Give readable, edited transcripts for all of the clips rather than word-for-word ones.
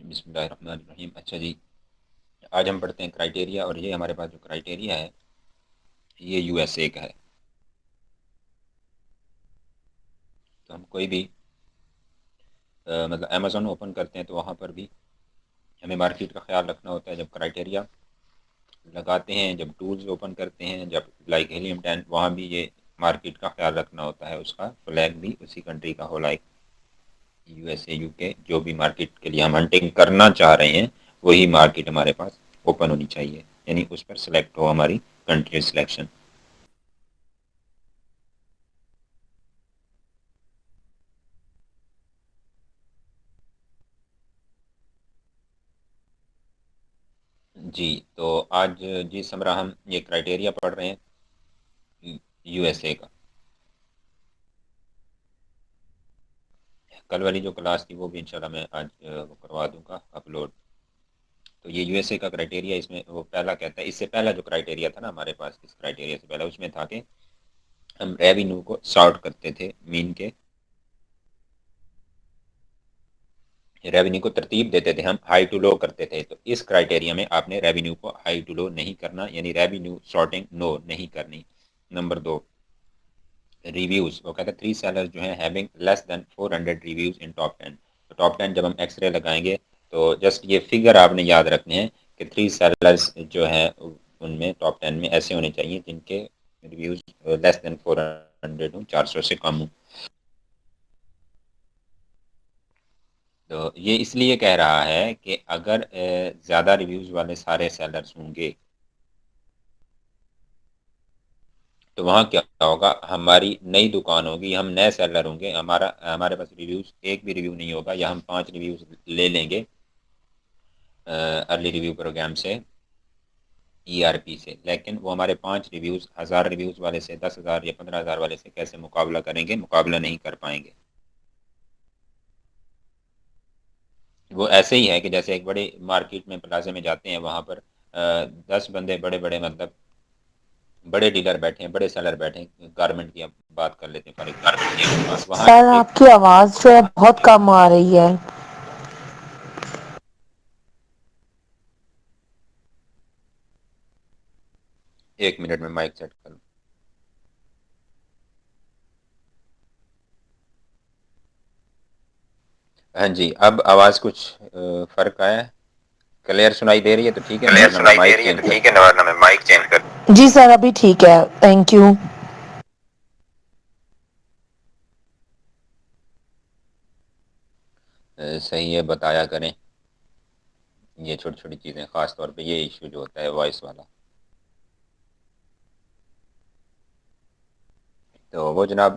بسم اللہ الرحمن الرحیم۔ اچھا جی، آج ہم پڑھتے ہیں کرائٹیریا، اور یہ ہمارے پاس جو کرائٹیریا ہے یہ یو ایس اے کا ہے۔ تو ہم کوئی بھی مطلب امیزون اوپن کرتے ہیں تو وہاں پر بھی ہمیں مارکیٹ کا خیال رکھنا ہوتا ہے۔ جب کرائٹیریا لگاتے ہیں، جب ٹولز اوپن کرتے ہیں، جب لائک ہیلیم 10، وہاں بھی یہ مارکیٹ کا خیال رکھنا ہوتا ہے۔ اس کا فلیگ بھی اسی کنٹری کا ہو، like U S A, U K, جو بھی مارکیٹ کے لیے ہم ہنٹنگ کرنا چاہ رہے ہیں وہی مارکیٹ ہمارے پاس اوپن ہونی چاہیے، یعنی اس پر سلیکٹ ہو ہماری کنٹری سلیکشن۔ جی تو آج جی سمرہ ہم یہ کرائٹیریا پڑھ رہے ہیں یو ایس اے کا۔ کل والی جو کلاس تھی وہ بھی انشاءاللہ میں آج وہ کروا دوں گا اپلوڈ۔ تو یہ یو ایس اے کا کرائٹیریا، اس میں وہ پہلا کہتا ہے، اس سے پہلا جو کرائٹیریا تھا نا ہمارے پاس، اس کرائٹیریا سے پہلا اس میں تھا کہ ہم ریونیو کو سارٹ کرتے تھے، مین کے ریونیو کو ترتیب دیتے تھے، ہم ہائی ٹو لو کرتے تھے۔ تو اس کرائٹیریا میں آپ نے ریونیو کو ہائی ٹو لو نہیں کرنا، یعنی ریونیو سارٹنگ نو نہیں کرنی۔ نمبر 2، ریویوز، وہ کہتا ہے 3 سیلرز جو ہیں ہیونگ لیس دین 400 ریویوز ان ٹاپ 10۔ تو ٹاپ 10 جب ہم ایکس رے لگائیں گے تو جسٹ یہ فگر آپ نے یاد رکھنے ہیں کہ 3 سیلرز جو ہیں ان میں ٹاپ 10 میں ایسے ہونے چاہیے جن کے ریویوز لیس دین 400 ہوں، 400 سے کم ہوں۔ تو یہ اس لیے کہہ رہا ہے کہ اگر زیادہ ریویوز والے سارے سیلرز ہوں گے تو وہاں کیا ہوگا، ہماری نئی دکان ہوگی، ہم نئے سیلر ہوں گے، ہمارے پاس ریویوز ایک بھی ریویو نہیں ہوگا، یا ہم 5 ریویوز لے لیں گے ارلی ریویو پروگرام سے، ای آر پی سے، لیکن وہ ہمارے 5 ریویوز 1000 ریویوز والے سے، 10,000 یا 15,000 والے سے کیسے مقابلہ کریں گے؟ مقابلہ نہیں کر پائیں گے۔ وہ ایسے ہی ہے کہ جیسے ایک بڑے مارکیٹ میں پلازے میں جاتے ہیں، وہاں پر 10 بندے بڑے بڑے مطلب بڑے ڈیلر بیٹھے ہیں، بڑے سیلر بیٹھے ہیں، گارمنٹ کی اب بات کر لیتے ہیں فار ایگزامپل، وہاں سر ایک آپ کی آواز جو ہے بہت کم آ رہی ہے۔ ایک منٹ میں مائک سیٹ کر لوں۔ ہاں جی، اب آواز کچھ فرق آیا ہے؟ کلیئر سنائی دے رہی ہے تو ٹھیک ہے، کلیئر ورنہ میں سنائی دے مائک رہی ہے تو چینج کر ٹھیک ہے، ورنہ میں مائک چینج کر جی سر ابھی ٹھیک ہے، تھینک یو۔ صحیح ہے، بتایا کریں یہ چھوٹی چھوٹی چیزیں، خاص طور پہ یہ ایشو جو ہوتا ہے وائس والا۔ تو وہ جناب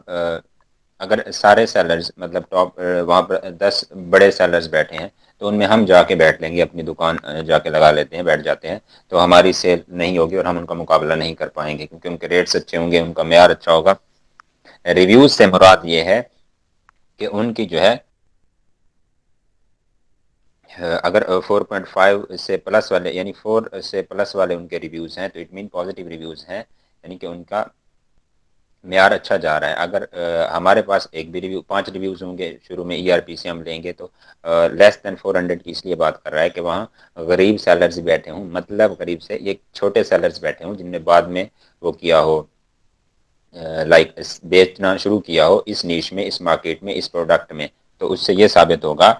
اگر سارے سیلرز مطلب ٹاپ وہاں پر 10 بڑے سیلرز بیٹھے ہیں تو ان میں ہم جا کے بیٹھ لیں گے، اپنی دکان جا کے لگا لیتے ہیں، بیٹھ جاتے ہیں، تو ہماری سیل نہیں ہوگی اور ہم ان کا مقابلہ نہیں کر پائیں گے، کیونکہ ان کے ریٹس اچھے ہوں گے، ان کا معیار اچھا ہوگا۔ ریویوز سے مراد یہ ہے کہ ان کی جو ہے اگر 4.5 سے پلس والے، یعنی 4 سے پلس والے ان کے ریویوز ہیں تو اٹ مین پازیٹیو ریویوز ہیں، یعنی کہ ان کا معیار اچھا جا رہا ہے۔ اگر ہمارے پاس ایک بھی ریویو، 5 ریویوز ہوں گے شروع میں، ای آر پی سے ہم لیں گے تو لیس دین 400 کی اس لیے بات کر رہا ہے کہ وہاں غریب سیلرز بیٹھے ہوں، مطلب غریب سے یہ چھوٹے سیلرز بیٹھے ہوں جن نے بعد میں وہ کیا ہو، لائک بیچنا شروع کیا ہو اس نیش میں، اس مارکیٹ میں، اس پروڈکٹ میں، تو اس سے یہ ثابت ہوگا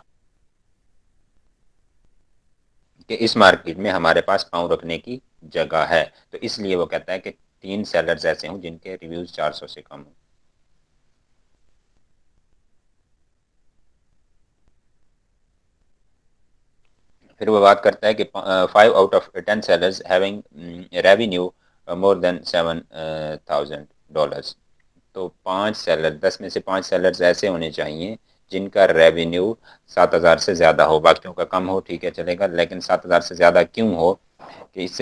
کہ اس مارکیٹ میں ہمارے پاس پاؤں رکھنے کی جگہ ہے۔ تو اس لیے وہ کہتا ہے کہ 3 سیلرز ایسے ہوں جن کے ریویوز 400 سے کم ہوں۔ پھر وہ بات کرتا ہے کہ 5 out of 10 sellers having revenue more than $7,000۔ تو 5 سیلر، 10 میں سے 5 سیلرز ایسے ہونے چاہیے جن کا ریونیو 7,000 سے زیادہ ہو، باقیوں کا کم ہو ٹھیک ہے چلے گا، لیکن 7,000 سے زیادہ کیوں ہو؟ کہ اس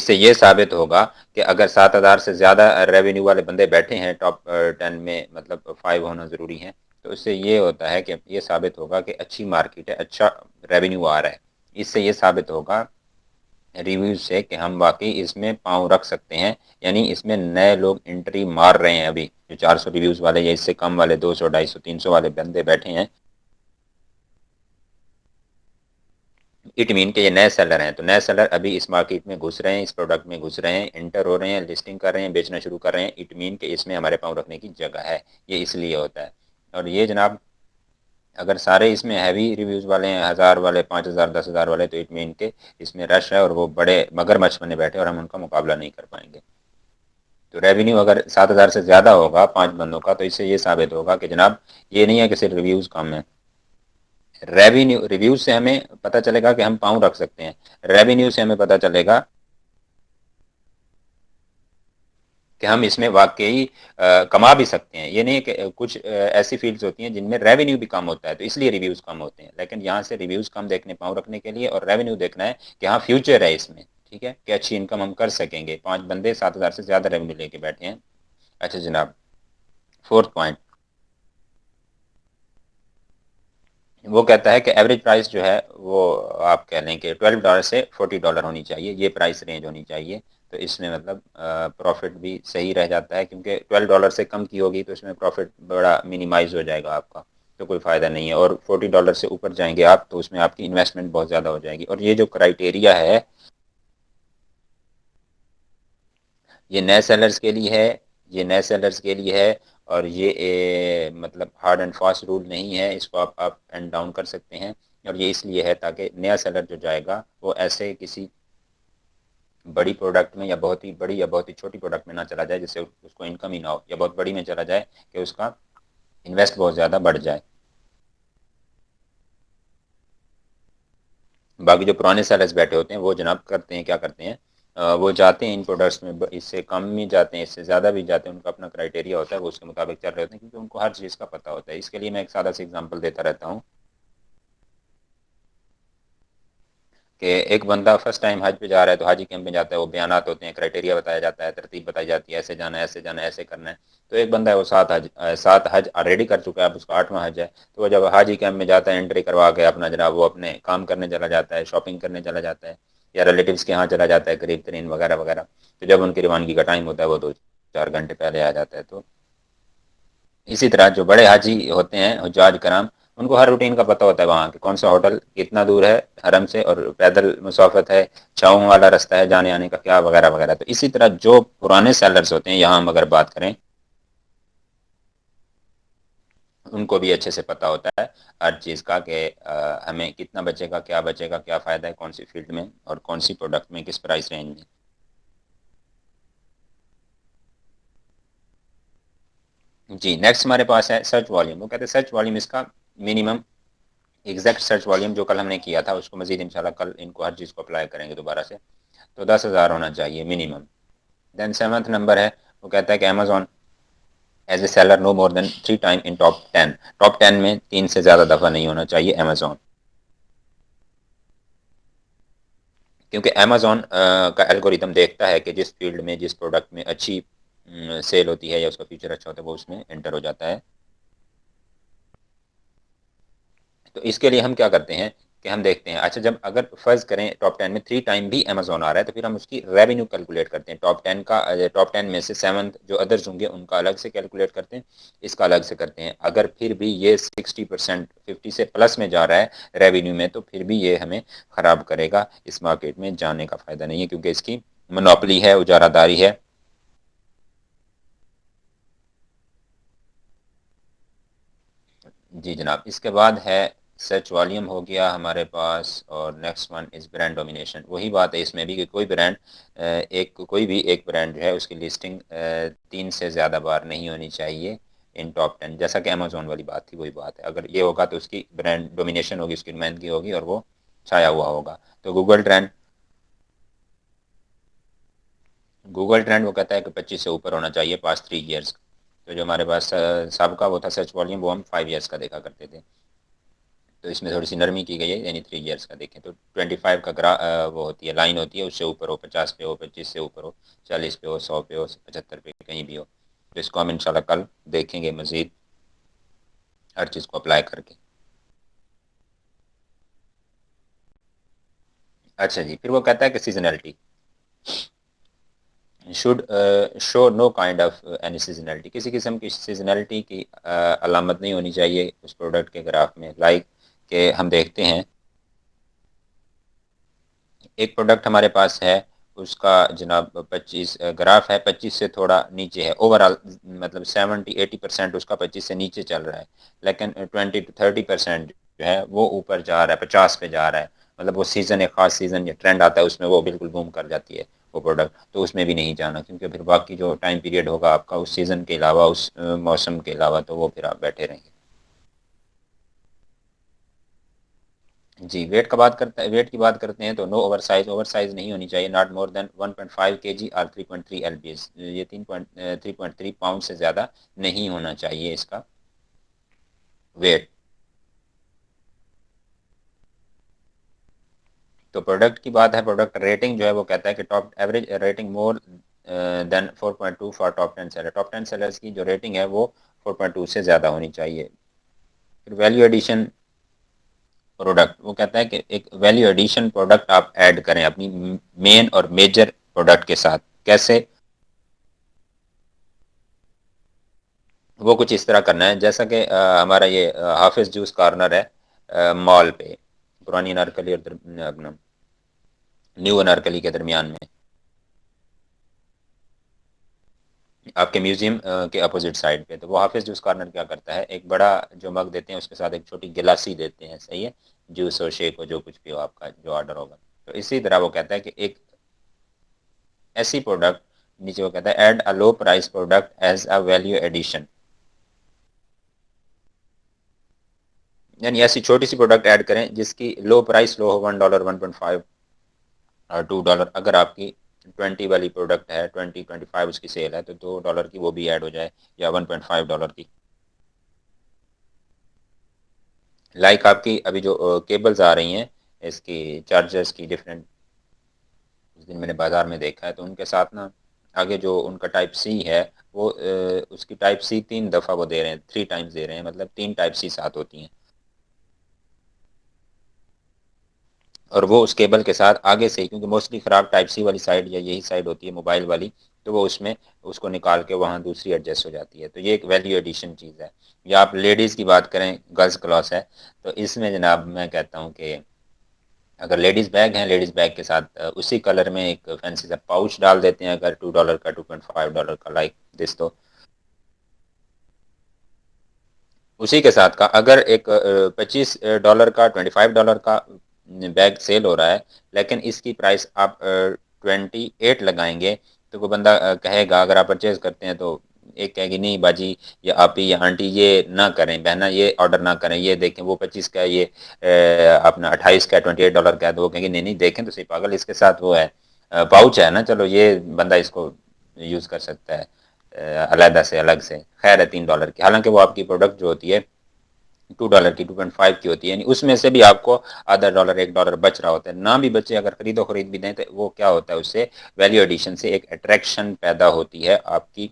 سے یہ ثابت ہوگا کہ اگر 7,000 سے زیادہ ریونیو والے بندے بیٹھے ہیں ٹاپ 10 میں، مطلب 5 ہونا ضروری ہے، تو اس سے یہ ہوتا ہے کہ یہ ثابت ہوگا کہ اچھی مارکیٹ ہے، اچھا ریونیو آ رہا ہے۔ اس سے یہ ثابت ہوگا ریویوز سے کہ ہم واقعی اس میں پاؤں رکھ سکتے ہیں، یعنی اس میں نئے لوگ انٹری مار رہے ہیں. ابھی جو 400 ریویوز والے یا اس سے کم والے 200 250 300 والے بندے بیٹھے ہیں، اٹ مین کہ یہ نئے سیلر ہیں. تو نئے سیلر ابھی اس مارکیٹ میں گھس رہے ہیں، اس پروڈکٹ میں گھس رہے ہیں، انٹر ہو رہے ہیں، لسٹنگ کر رہے ہیں، بیچنا شروع کر رہے ہیں. اٹ مین کہ اس میں ہمارے پاؤں رکھنے کی جگہ ہے. یہ اس لیے ہوتا ہے. اور یہ جناب اگر سارے اس میں ہیوی ریویوز والے ہیں، 1000 والے، 5000 10,000 والے، تو اٹ مین کہ اس میں رش ہے اور وہ بڑے مگر مچھ بنے بیٹھے اور ہم ان کا مقابلہ نہیں کر پائیں گے. تو ریونیو اگر 7,000 سے زیادہ ہوگا 5 بندوں کا، تو اس سے یہ ثابت ہوگا کہ جناب یہ نہیں ہے کہ صرف ریویوز کم ہیں. ریویوز سے ہمیں پتہ چلے گا کہ ہم پاؤں رکھ سکتے ہیں. ریونیو سے ہمیں پتہ چلے گا کہ ہم اس میں واقعی کما بھی سکتے ہیں. یہ نہیں کہ کچھ ایسی فیلڈز ہوتی ہیں جن میں ریونیو بھی کم ہوتا ہے، تو اس لیے ریویوز کم ہوتے ہیں. لیکن یہاں سے ریویوز کم دیکھنے پاؤں رکھنے کے لیے، اور ریونیو دیکھنا ہے کہ ہاں فیوچر ہے اس میں، ٹھیک ہے، کہ اچھی انکم ہم کر سکیں گے. 5 بندے 7,000 سے زیادہ ریونیو لے کے بیٹھے ہیں. اچھا جناب، 4تھ پوائنٹ وہ کہتا ہے کہ ایوریج پرائس جو ہے وہ آپ کہہ لیں کہ $12 سے $40 ہونی چاہیے. یہ پرائس رینج ہونی چاہیے. تو اس میں مطلب پروفٹ بھی صحیح رہ جاتا ہے، کیونکہ $12 سے کم کی ہوگی تو اس میں پروفٹ بڑا منیمائز ہو جائے گا آپ کا، تو کوئی فائدہ نہیں ہے. اور $40 سے اوپر جائیں گے آپ تو اس میں آپ کی انویسٹمنٹ بہت زیادہ ہو جائے گی. اور یہ جو کرائیٹیریا ہے یہ نئے سیلرز کے لیے ہے، یہ نئے سیلرز کے لیے ہے. اور یہ مطلب ہارڈ اینڈ فاسٹ رول نہیں ہے، اس کو آپ اپ اینڈ ڈاؤن کر سکتے ہیں. اور یہ اس لیے ہے تاکہ نیا سیلر جو جائے گا وہ ایسے کسی بڑی پروڈکٹ میں یا بہت ہی بڑی یا بہت ہی چھوٹی پروڈکٹ میں نہ چلا جائے جس سے اس کو انکم ہی نہ ہو، یا بہت بڑی میں چلا جائے کہ اس کا انویسٹ بہت زیادہ بڑھ جائے. باقی جو پرانے سیلرز بیٹھے ہوتے ہیں وہ جناب کرتے ہیں، کیا کرتے ہیں، وہ جاتے ہیں ان پروڈکٹس میں، اس سے کم بھی جاتے ہیں، اس سے زیادہ بھی جاتے ہیں. ان کا اپنا کرائٹیریا ہوتا ہے، وہ اس کے مطابق چل رہے ہوتے ہیں، کیونکہ ان کو ہر چیز کا پتہ ہوتا ہے. اس کے لیے میں ایک سادہ سی ایگزامپل دیتا رہتا ہوں کہ ایک بندہ فرسٹ ٹائم حج پہ جا رہا ہے تو حاجی کیمپ میں جاتا ہے، وہ بیانات ہوتے ہیں، کرائٹیریا بتایا جاتا ہے، ترتیب بتائی جاتی ہے، ایسے جانا ہے، ایسے جانا ہے، ایسے کرنا ہے. تو ایک بندہ ہے وہ 7 حج آلریڈی کر چکا ہے، اب اس کا 8واں حج ہے. تو وہ جب حاجی کیمپ میں جاتا ہے، انٹری کروا کے اپنا جناب وہ اپنے کام کرنے چلا جاتا ہے، شاپنگ کرنے چلا جاتا ہے، یا ریلیٹیوز کے ہاں چلا جاتا ہے قریب ترین وغیرہ وغیرہ. تو جب ان کی روانگی کا ٹائم ہوتا ہے وہ 2-4 گھنٹے پہلے آ جاتا ہے. تو اسی طرح جو بڑے حاجی ہوتے ہیں حجاج کرام، ان کو ہر روٹین کا پتہ ہوتا ہے، وہاں کہ کون سا ہوٹل کتنا دور ہے حرم سے، اور پیدل مسافت ہے، چھاؤں والا رستہ ہے جانے آنے کا کیا، وغیرہ وغیرہ. تو اسی طرح جو پرانے سیلرز ہوتے ہیں یہاں ہم اگر بات کریں، ان کو بھی اچھے سے پتہ ہوتا ہے ہر چیز کا کہ ہمیں کتنا بچے گا، کیا بچے گا، کیا فائدہ ہے کون سی فیلڈ میں اور کون سی پروڈکٹ میں، کس پرائس رینج میں. جی نیکسٹ ہمارے پاس ہے سرچ والیوم. وہ کہتے ہیں سرچ والیوم اس کا منیمم ایگزیکٹ سرچ والیوم جو کل ہم نے کیا تھا اس کو مزید انشاءاللہ کل ان کو ہر چیز کو اپلائی کریں گے دوبارہ سے. تو 10,000 ہونا چاہیے منیمم. دین 7th نمبر ہے، وہ کہتا ہے کہ Amazon as a seller no more than 3 time in top 10. Top 10 میں 3 سے زیادہ دفعہ نہیں ہونا چاہیے امیزون، کیونکہ امیزون کا الگوریتم دیکھتا ہے کہ جس فیلڈ میں جس پروڈکٹ میں اچھی سیل ہوتی ہے یا اس کا فیچر اچھا ہوتا ہے وہ اس میں انٹر ہو جاتا ہے. تو اس کے لیے ہم کیا کرتے ہیں کہ ہم دیکھتے ہیں، اچھا جب اگر فرض کریں ٹاپ 10 میں 3 ٹائم بھی امیزون آ رہا ہے تو پھر ہم اس کی ریونیو کیلکولیٹ کرتے ہیں. ٹاپ 10 میں سے 7 جو ادرز ہوں گے ان کا الگ سے کیلکولیٹ کرتے ہیں، اس کا الگ سے کرتے ہیں. اگر پھر بھی یہ 60% 50 سے پلس میں جا رہا ہے ریونیو میں، تو پھر بھی یہ ہمیں خراب کرے گا، اس مارکیٹ میں جانے کا فائدہ نہیں ہے، کیونکہ اس کی منوپلی ہے، اجارہ داری ہے. جی جناب، اس کے بعد ہے سرچ والیوم ہو گیا ہمارے پاس، اور next one is brand domination. وہی بات ہے اس میں بھی کہ کوئی برانڈ کوئی بھی ایک برانڈ جو ہے اس کی لسٹنگ 3 سے زیادہ بار نہیں ہونی چاہیے ان ٹاپ 10. جیسا کہ امیزون والی بات تھی وہی بات ہے، اگر یہ ہوگا تو اس کی برانڈ ڈومینیشن ہوگی، اس کی نمائندگی ہوگی اور وہ چھایا ہوا ہوگا. تو گوگل ٹرینڈ وہ کہتا ہے کہ 25 سے اوپر ہونا چاہیے پاس 3 ایئرس. تو جو ہمارے پاس سابقہ وہ تھا سرچ والیوم، وہ ہم 5 ایئرس کا دیکھا کرتے تھے. تو اس میں تھوڑی سی نرمی کی گئی ہے، یعنی 3 ایئرس کا دیکھیں تو 25 کا وہ ہوتی ہے لائن ہوتی ہے، اس سے اوپر ہو، 50 پہ ہو، 25 سے اوپر ہو، 40 پہ ہو، 100 پہ ہو، 75 پہ کہیں بھی ہو. تو اس کو ہم انشاءاللہ کل دیکھیں گے مزید ہر چیز کو اپلائی کر کے. اچھا جی، پھر وہ کہتا ہے کہ سیزنلٹی should show no kind of any seasonality، کسی قسم کی سیزنلٹی کی علامت نہیں ہونی چاہیے اس پروڈکٹ کے گراف میں. لائک کہ ہم دیکھتے ہیں ایک پروڈکٹ ہمارے پاس ہے، اس کا جناب 25 گراف ہے، 25 سے تھوڑا نیچے ہے اوور آل، مطلب 70-80% اس کا 25 سے نیچے چل رہا ہے، لیکن 20-30% جو ہے وہ اوپر جا رہا ہے، 50 پہ جا رہا ہے. مطلب وہ سیزن، ایک خاص سیزن یا ٹرینڈ آتا ہے اس میں وہ بالکل بوم کر جاتی ہے وہ پروڈکٹ، تو اس میں بھی نہیں جانا، کیونکہ پھر باقی جو ٹائم پیریڈ ہوگا آپ کا اس سیزن کے علاوہ، اس موسم کے علاوہ، تو وہ پھر آپ بیٹھے رہیں گے. جی ویٹ کا بات کرتے ہیں، ویٹ کی بات کرتے ہیں تو نو اوور سائز، اوور سائز نہیں ہونی چاہیے، ناٹ مور دین 1.5 کے جی اور 3.3 ایل بی ایس، یہ 3.3 پاؤنڈ سے زیادہ نہیں ہونا چاہیے اس کا ویٹ. تو پروڈکٹ کی بات ہے، پروڈکٹ ریٹنگ جو ہے وہ کہتا ہے کہ top average rating more than 4.2 for top 10 seller, top 10 sellers کی جو ریٹنگ ہے وہ 4.2 سے زیادہ ہونی چاہیے. پھر ویلیو ایڈیشن پروڈکٹ، وہ کہتا ہے کہ ایک ویلیو ایڈیشن پروڈکٹ آپ ایڈ کریں اپنی مین اور میجر پروڈکٹ کے ساتھ. کیسے؟ وہ کچھ اس طرح کرنا ہے جیسا کہ ہمارا یہ حافظ جوس کارنر ہے مال پہ، پرانی انارکلی اور اپنا نیو انارکلی کے درمیان میں، آپ کے میوزیم کے اپوزٹ سائڈ پہ. تو وہ حافظ جوس کارنر کیا کرتا ہے، ایک بڑا جو مگ دیتے ہیں اس کے ساتھ ایک چھوٹی گلاسی دیتے ہیں، صحیح ہے، جوس ہو، شیک ہو، جو کچھ بھی ہو آپ کا جو آرڈر ہوگا. تو اسی طرح وہ کہتا ہے کہ ایک ایسی پروڈکٹ، نیچے وہ کہتا ہے add a low price product as a value addition, یعنی ایسی چھوٹی سی پروڈکٹ ایڈ کریں جس کی لو پرائس لو ہو، $1، 1.5 اور $2. اگر آپ کی 20 والی پروڈکٹ ہے، 20-25 اس کی سیل ہے، تو $2 کی وہ بھی ایڈ ہو جائے، یا $1.5 کی. لائک آپ کی ابھی جو کیبلز آ رہی ہیں اس کی چارجرز کی ڈفرینٹ، اس دن میں نے بازار میں دیکھا ہے، تو ان کے ساتھ نا آگے جو ان کا ٹائپ سی ہے وہ اس کی ٹائپ سی 3 دفعہ وہ دے رہے ہیں، 3 ٹائمز دے رہے ہیں، مطلب 3 ٹائپ سی ساتھ ہوتی ہیں. اور وہ اس کیبل کے ساتھ آگے سے ہی، کیونکہ موسٹلی خراب ٹائپ سی والی سائڈ یا یہی سائڈ ہوتی ہے موبائل والی، تو وہ اس میں اس کو نکال کے وہاں دوسری ایڈجسٹ ہو جاتی ہے. تو یہ ایک ویلیو ایڈیشن چیز ہے. یا آپ لیڈیز کی بات کریں، گرلز کلاس ہے، تو اس میں جناب میں کہتا ہوں کہ اگر لیڈیز بیگ ہیں، لیڈیز بیگ کے ساتھ اسی کلر میں ایک فینسی سا پاؤچ ڈال دیتے ہیں، اگر $2 کا، $2.5 کا، لائک دس. تو اسی کے ساتھ کا اگر ایک $25 کا، $25 کا بیگ سیل ہو رہا ہے، لیکن اس کی پرائس آپ 28 لگائیں گے، تو کوئی بندہ کہے گا، اگر آپ پرچیز کرتے ہیں تو ایک کہے گی نہیں باجی یا آپ ہی یا آنٹی یہ نہ کریں، بہنا یہ آرڈر نہ کریں، یہ دیکھیں وہ 25 کا ہے، یہ اپنا 28 کا، $28 کا ہے. تو وہ کہیں گے نہیں نہیں دیکھیں تو صحیح پاگل، اس کے ساتھ وہ ہے پاؤچ ہے نا، چلو یہ بندہ اس کو یوز کر سکتا ہے علیحدہ سے، الگ سے، خیر ہے $3 کی، حالانکہ وہ آپ کی پروڈکٹ جو ہوتی ہے $2 کی، 2.5 کی ہوتی ہے، یعنی اس میں سے بھی آپ کو آدھا ڈالر، $1 بچ رہا ہوتا ہے. نہ بھی بچے، اگر خرید و خرید بھی دیں، تو وہ کیا ہوتا ہے، اس سے ویلیو ایڈیشن سے ایک اٹریکشن پیدا ہوتی ہے آپ کی،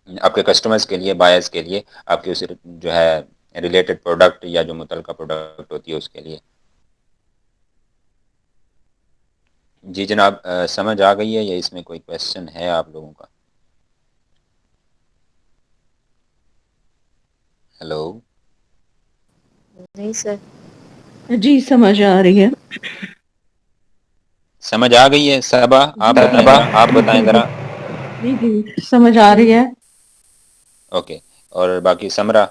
آپ کے کسٹمرز کے لیے، بائرز کے لیے، آپ کی اس جو ہے ریلیٹڈ پروڈکٹ یا جو متعلقہ پروڈکٹ ہوتی ہے اس کے لیے. جی جناب، سمجھ آ گئی ہے یا اس میں کوئی کویشچن ہے آپ لوگوں کا؟ ہیلو. نہیں سر. جی سمجھ آ رہی ہے. سمجھ آ گئی ہے صبا؟ آپ جی بتائیں ذرا، آپ بتائیں ذرا. جی جی سمجھ آ رہی ہے. اوکے. اور باقی سمرا؟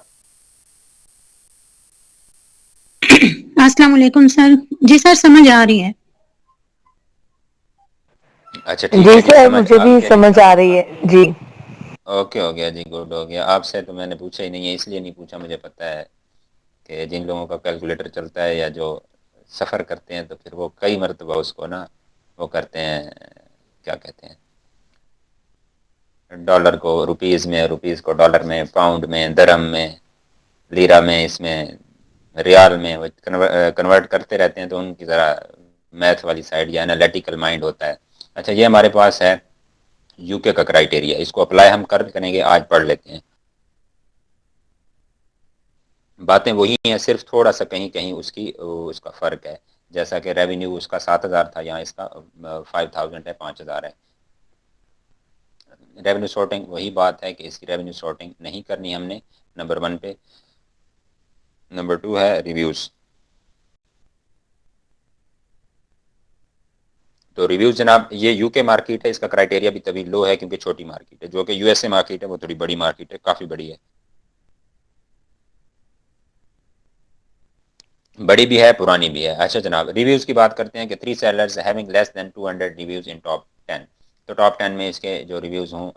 السلام علیکم سر. جی سر سمجھ آ رہی ہے. اچھا ٹھیک جی ہے سر سمجھ مجھے آ بھی گیا جی. سمجھ آ رہی ہے جی. اوکے ہو گیا جی، گڈ ہو گیا. آپ سے تو میں نے پوچھا ہی نہیں ہے، اس لیے نہیں پوچھا، مجھے پتہ ہے کہ جن لوگوں کا کیلکولیٹر چلتا ہے یا جو سفر کرتے ہیں، تو پھر وہ کئی مرتبہ اس کو نا وہ کرتے ہیں، کیا کہتے ہیں، ڈالر کو روپیز میں، روپیز کو ڈالر میں، پاؤنڈ میں، درم میں، لیرا میں، اس میں ریال میں کنورٹ کرتے رہتے ہیں، تو ان کی ذرا میتھ والی سائڈ یا انالیٹیکل مائنڈ ہوتا ہے. اچھا یہ ہمارے پاس ہے یو کے کا کرائٹیریا، اس کو اپلائی ہم کریں گے، آج پڑھ لیتے ہیں. باتیں وہی ہیں، صرف تھوڑا سا کہیں کہیں اس کا فرق ہے. جیسا کہ ریونیو اس کا 7,000 تھا، یہاں اس کا 5,000 ہے، 5,000 ہے. ریونیو سارٹنگ وہی بات ہے کہ اس کی ریونیو سارٹنگ نہیں کرنی ہم نے نمبر 1 پہ. نمبر 2 ہے ریویوز. تو ریویوز جناب یہ یو کے مارکیٹ ہے، اس کا کرائٹیریا بھی طویل لو ہے کیونکہ چھوٹی مارکیٹ ہے. جو کہ یو ایس اے مارکیٹ ہے وہ تھوڑی بڑی مارکیٹ ہے، کافی بڑی ہے، بڑی بھی ہے پرانی بھی ہے. اچھا جناب ریویوز کی بات کرتے ہیں کہ 3 سیلرز ہیونگ لیس دین 200 ریویوز ان ٹاپ 10. تو ٹاپ 10 میں اس کے جو ریویوز ہوں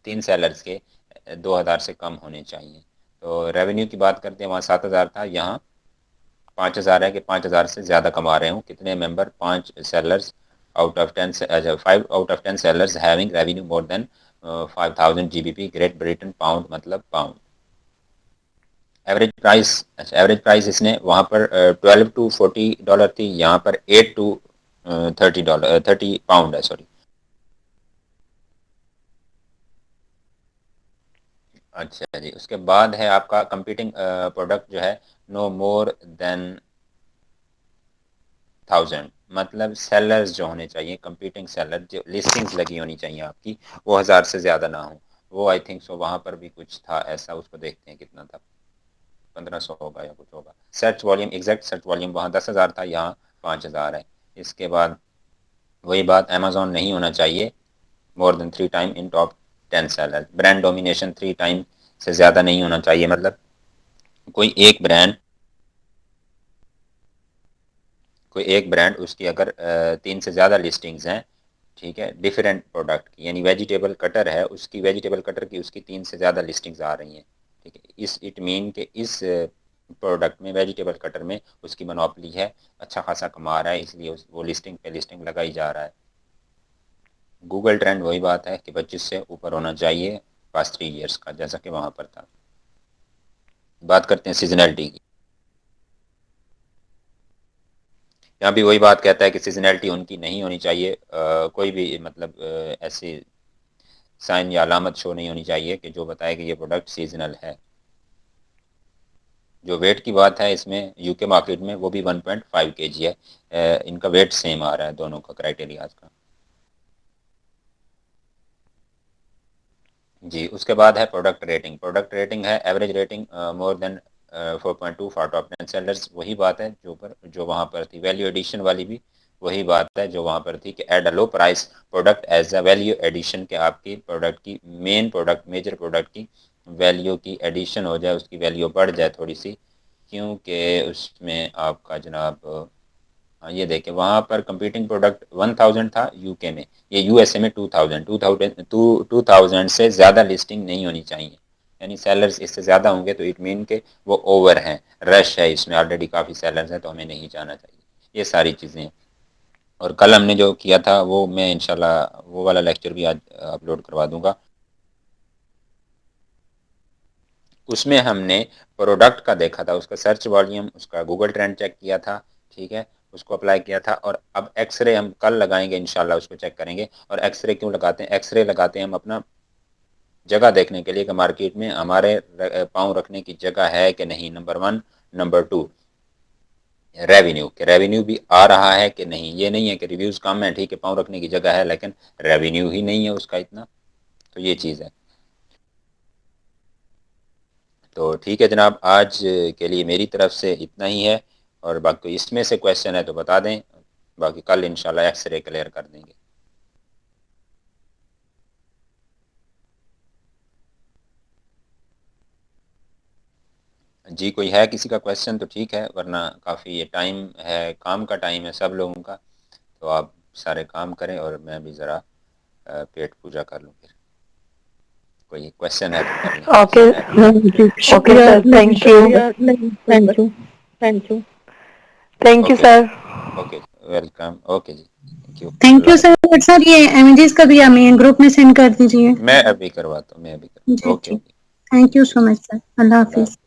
3 سیلرز کے 2,000 سے کم ہونے چاہیے. تو ریونیو کی بات کرتے ہیں، وہاں 7,000 تھا، یہاں 5,000 ہے کہ 5,000 سے زیادہ کما رہے ہوں. کتنے ممبر؟ 5 sellers out of 10 5 out of 10 sellers having revenue more than 5,000 GBP great Britain pound مطلب پاؤنڈ. ایوریج پرائس اس نے وہاں پر 12 to $40 تھی، یہاں پر 8 to $30 پاؤنڈ ہے، سوری. اچھا جی، اس کے بعد ہے آپ کا کمپیٹنگ پروڈکٹ جو ہے نو مور دین 1000، مطلب سیلرز جو ہونے چاہیے کمپیٹنگ سیلر، جو لسٹنگز لگی ہونی چاہیے آپ کی، وہ 1000 سے زیادہ نہ ہوں. وہ آئی تھنک سو وہاں پر بھی کچھ تھا ایسا، اس کو دیکھتے ہیں کتنا تھا، 1500 ہوگا یا کچھ ہوگا. Search volume, exact search volume وہاں 10,000 تھا، یہاں 5,000 ہے. اس کے بعد وہی بات، امیزون نہیں ہونا چاہیے more than 3 time in top 10 seller. Brand domination 3 time سے زیادہ نہیں ہونا چاہیے، مطلب کوئی ایک برانڈ اس کی اگر 3 سے زیادہ لسٹنگز ہیں، ٹھیک ہے، ڈیفرنٹ پروڈکٹ کی، یعنی ویجیٹیبل کٹر ہے، اس کی ویجیٹیبل کٹر کی اس کی 3 سے زیادہ لسٹنگز آ رہی ہیں، ٹھیک ہے، اٹ مین کہ اس پروڈکٹ میں، ویجیٹیبل کٹر میں اس کی منوپلی ہے، اچھا خاصا کما رہا ہے، اس لیے وہ لسٹنگ پہ لسٹنگ لگائی جا رہا ہے. گوگل ٹرینڈ وہی بات ہے کہ 25 سے اوپر ہونا چاہیے پاس 3 ایئرس کا، جیسا کہ وہاں پر تھا. بات کرتے ہیں سیزنلٹی کی. یہاں بھی وہی بات کہتا ہے کہ سیزنلٹی ان کی نہیں ہونی چاہیے، کوئی بھی مطلب ایسی سائن یا علامت شو نہیں ہونی چاہیے کہ جو بتائے کہ یہ پروڈکٹ سیزنل ہے. جو ویٹ کی بات ہے اس میں یو کے مارکیٹ میں، وہ بھی 1.5 kg ہے. ان کا ویٹ سیم آ رہا ہے دونوں کا کرائٹیریا کا. جی اس کے بعد ہے پروڈکٹ ریٹنگ. پروڈکٹ ریٹنگ ہے average rating more than 4.2 for top 10 sellers. وہی بات ہے جو وہاں پر تھی. ویلیو ایڈیشن والی بھی وہی بات ہے جو وہاں پر تھی کہ add a low price product as a value addition, کہ آپ کی پروڈکٹ کی مین پروڈکٹ، میجر پروڈکٹ کی ویلیو کی ایڈیشن ہو جائے، اس کی ویلیو بڑھ جائے تھوڑی سی، کیونکہ اس میں آپ کا جناب یہ دیکھیں وہاں پر کمپیٹنگ پروڈکٹ 1000 تھا یو کے میں، یہ یو ایس اے میں 2000 سے زیادہ لسٹنگ نہیں ہونی چاہیے، یعنی سیلرز اس سے زیادہ ہوں گے تو اٹ مین کہ وہ اوور ہیں، رش ہے، اس میں آلریڈی کافی سیلرز ہیں، تو ہمیں نہیں جانا چاہیے. یہ ساری چیزیں. اور کل ہم نے جو کیا تھا وہ میں انشاءاللہ وہ والا لیکچر بھی آج اپلوڈ کروا دوں گا. اس میں ہم نے پروڈکٹ کا دیکھا تھا، اس کا سرچ والیوم، اس کا گوگل ٹرینڈ چیک کیا تھا، ٹھیک ہے، اس کو اپلائی کیا تھا. اور اب ایکس رے ہم کل لگائیں گے انشاءاللہ، اس کو چیک کریں گے. اور ایکس رے کیوں لگاتے ہیں؟ ایکس رے لگاتے ہیں ہم اپنا جگہ دیکھنے کے لیے کہ مارکیٹ میں ہمارے پاؤں رکھنے کی جگہ ہے کہ نہیں، نمبر 1. نمبر 2 ریونیو، کہ ریونیو بھی آ رہا ہے کہ نہیں. یہ نہیں ہے کہ ریویوز کم ہیں، ٹھیک ہے، پاؤں رکھنے کی جگہ ہے لیکن ریونیو ہی نہیں ہے اس کا اتنا. تو یہ چیز ہے. تو ٹھیک ہے جناب، آج کے لیے میری طرف سے اتنا ہی ہے، اور باقی اس میں سے کویشچن ہے تو بتا دیں، باقی کل انشاءاللہ ایکس رے کلیئر کر دیں گے. جی کوئی ہے کسی کا کویشچن تو ٹھیک ہے، ورنہ کافی یہ ٹائم ہے، کام کا ٹائم ہے سب لوگوں کا، تو آپ سارے کام کریں اور میں بھی ذرا پیٹ پوجا کر لوں. پھر کوئی کویشچن ہے تو کر لیں. اوکے اوکے شکریہ sir, thank you. Thank you. Thank you okay sir. Okay welcome. Okay جی، تھینک یو. تھینک اللہ یو حافظ. سر. سر یہ امیجز کا بھی ہمیں گروپ میں سینڈ کر دیجیے. میں ابھی کرواتا ہوں. جی اوکے جی، okay. Thank you so much sir. اللہ اللہ حافظ. حافظ.